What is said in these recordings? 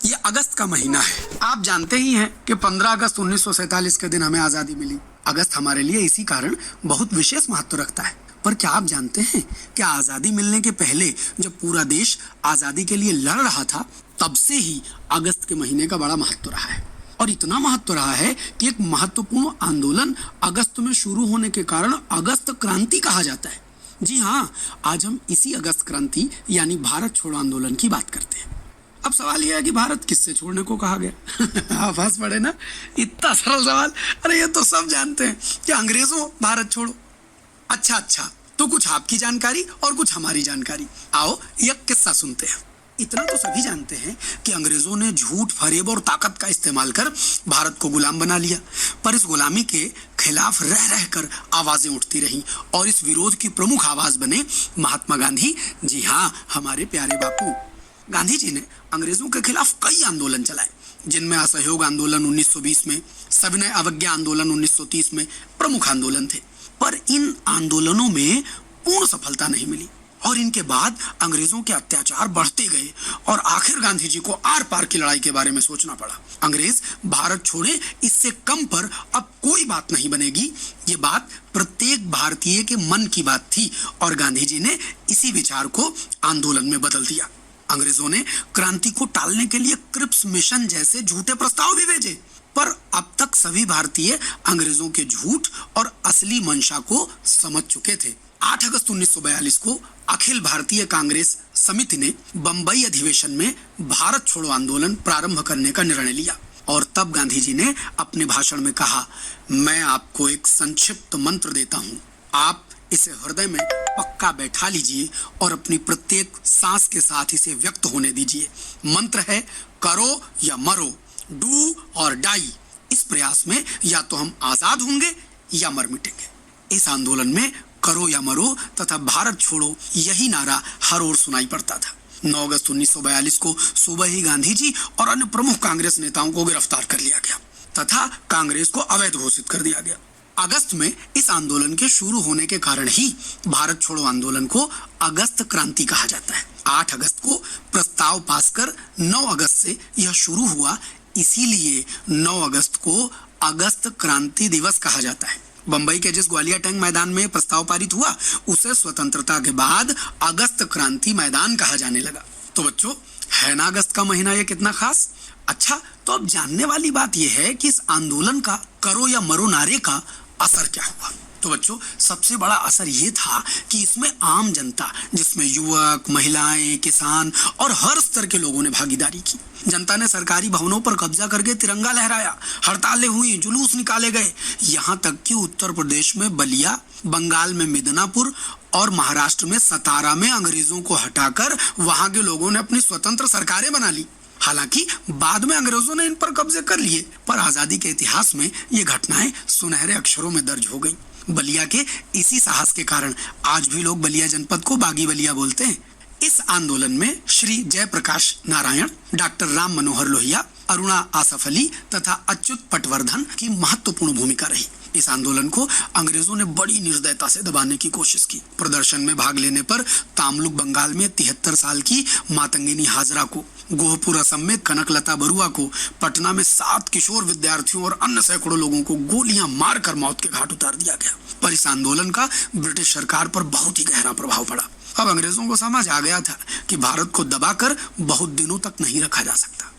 ये अगस्त का महीना है। आप जानते ही हैं कि 15 अगस्त 1947 के दिन हमें आजादी मिली। अगस्त हमारे लिए इसी कारण बहुत विशेष महत्व रखता है। पर क्या आप जानते हैं कि आजादी मिलने के पहले जब पूरा देश आजादी के लिए लड़ रहा था, तब से ही अगस्त के महीने का बड़ा महत्व रहा है। और इतना महत्व रहा है कि एक महत्वपूर्ण आंदोलन अगस्त में शुरू होने के कारण अगस्त क्रांति कहा जाता है। जी हाँ, आज हम इसी अगस्त क्रांति यानी भारत छोड़ो आंदोलन की बात करते हैं। अब सवाल यह है कि भारत किससे छोड़ने को कहा गया? आप हंस पड़े ना, इतना सरल सवाल। अरे ये तो सब जानते हैं कि अंग्रेजों भारत छोड़ो। अच्छा, तो कुछ आपकी जानकारी और कुछ हमारी जानकारी। आओ एक किस्सा सुनते हैं। इतना तो सभी जानते हैं कि अंग्रेजों ने झूठ, फरेब और ताकत का इस्तेमाल कर भारत को गुलाम बना लिया। पर इस गुलामी के खिलाफ रह रहकर आवाजें उठती रहीं और इस विरोध की प्रमुख आवाज बने महात्मा गांधी। जी हाँ, हमारे प्यारे बापू। गांधी जी ने अंग्रेजों के खिलाफ कई आंदोलन चलाए, जिनमें असहयोग आंदोलन 1920 में, सविनय अवज्ञा आंदोलन 1930 में प्रमुख आंदोलन थे। पर इन आंदोलनों में पूर्ण सफलता नहीं मिली और इनके बाद अंग्रेजों के अत्याचार बढ़ते गए और आखिर गांधी जी को आर पार की लड़ाई के बारे में सोचना पड़ा। अंग्रेज भारत छोड़े, इससे कम पर अब कोई बात नहीं बनेगी। ये बात प्रत्येक भारतीय के मन की बात थी और गांधी जी ने इसी विचार को आंदोलन में बदल दिया। अंग्रेजों ने क्रांति को टालने के लिए क्रिप्स मिशन जैसे झूठे प्रस्ताव भी भेजे, पर अब तक सभी भारतीय अंग्रेजों के झूठ और असली मंशा को समझ चुके थे। 8 अगस्त 1942 को अखिल भारतीय कांग्रेस समिति ने बंबई अधिवेशन में भारत छोड़ो आंदोलन प्रारंभ करने का निर्णय लिया और तब गांधी जी ने अपने भाषण में कहा, मैं आपको एक संक्षिप्त मंत्र देता हूं, आप इसे हृदय में पक्का बैठा लीजिए और अपनी प्रत्येक सांस के साथ इसे व्यक्त होने दीजिए। मंत्र है, करो या मरो, डू और डाई। इस प्रयास में या तो हम आजाद होंगे या मर मिटेंगे। इस आंदोलन में करो या मरो तथा भारत छोड़ो यही नारा हर ओर सुनाई पड़ता था। 9 अगस्त 1942 को सुबह ही गांधी जी और अन्य प्रमुख कांग्रेस नेताओं को गिरफ्तार कर लिया गया तथा कांग्रेस को अवैध घोषित कर दिया गया। अगस्त में इस आंदोलन के शुरू होने के कारण ही भारत छोड़ो आंदोलन को अगस्त क्रांति कहा जाता है। 8 अगस्त को प्रस्ताव पास कर 9 अगस्त से यह शुरू हुआ, इसीलिए 9 अगस्त को अगस्त क्रांति दिवस कहा जाता है। बंबई के जिस ग्वालियर टैंक मैदान में प्रस्ताव पारित हुआ, उसे स्वतंत्रता के बाद अगस्त क्रांति मैदान कहा जाने लगा। तो बच्चों, है ना अगस्त का महीना ये कितना खास? अच्छा, तो अब जानने वाली बात यह है कि इस आंदोलन का करो या मरो नारे का असर क्या हुआ। तो बच्चों, सबसे बड़ा असर ये था कि इसमें आम जनता, जिसमें युवक, महिलाएं, किसान और हर स्तर के लोगों ने भागीदारी की। जनता ने सरकारी भवनों पर कब्जा करके तिरंगा लहराया, हड़तालें हुई, जुलूस निकाले गए। यहाँ तक कि उत्तर प्रदेश में बलिया, बंगाल में मिदनापुर और महाराष्ट्र में सतारा में अंग्रेजों को हटाकर वहां के लोगों ने अपनी स्वतंत्र सरकारें बना ली। हालांकि बाद में अंग्रेजों ने इन पर कब्जे कर लिए, पर आजादी के इतिहास में ये घटनाएं सुनहरे अक्षरों में दर्ज हो गई। बलिया के इसी साहस के कारण आज भी लोग बलिया जनपद को बागी बलिया बोलते हैं। इस आंदोलन में श्री जयप्रकाश नारायण, डॉक्टर राम मनोहर लोहिया, अरुणा आसफ अली तथा अच्युत पटवर्धन की महत्वपूर्ण भूमिका रही। इस आंदोलन को अंग्रेजों ने बड़ी निर्दयता से दबाने की कोशिश की। प्रदर्शन में भाग लेने पर तामलुक बंगाल में 73 साल की मातंगिनी हाजरा को, गोहपुर असम में कनकलता बरुआ को, पटना में 7 किशोर विद्यार्थियों और अन्य सैकड़ों लोगों को गोलियां मारकर मौत के घाट उतार दिया गया। पर इस आंदोलन का ब्रिटिश सरकार पर बहुत ही गहरा प्रभाव पड़ा। अब अंग्रेजों को समझ आ गया था कि भारत को दबाकर बहुत दिनों तक नहीं रखा जा सकता।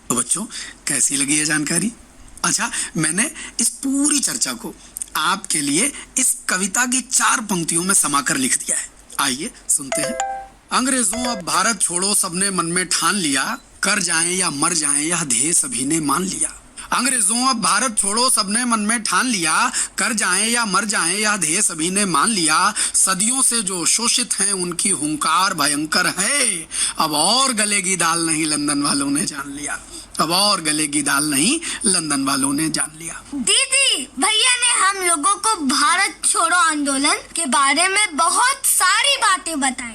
तो बच्चों, कैसी लगी ये जानकारी? अच्छा, मैंने इस पूरी चर्चा को आपके लिए इस कविता की 4 पंक्तियों में समाकर लिख दिया है। आइए सुनते हैं। अंग्रेजों अब भारत छोड़ो सबने मन में ठान लिया, कर जाएं या मर जाएं यह ध्येय सभी ने मान लिया। अंग्रेजों अब भारत छोड़ो सबने मन में ठान लिया, कर जाएं या मर जाएं यह ध्येय सभी ने मान लिया। सदियों से जो शोषित हैं उनकी हुंकार भयंकर है, अब और गलेगी दाल नहीं लंदन वालों ने जान लिया। अब और गलेगी दाल नहीं लंदन वालों ने जान लिया। दीदी, भैया ने हम लोगों को भारत छोड़ो आंदोलन के बारे में बहुत सारी बातें बताई।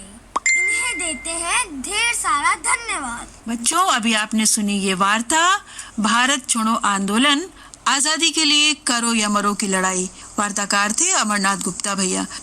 इन्हें देते हैं ढेर सारा धन्यवाद। बच्चों, अभी आपने सुनी ये वार्ता, भारत छोड़ो आंदोलन, आजादी के लिए करो या मरो की लड़ाई। वार्ताकार थे अमरनाथ गुप्ता भैया।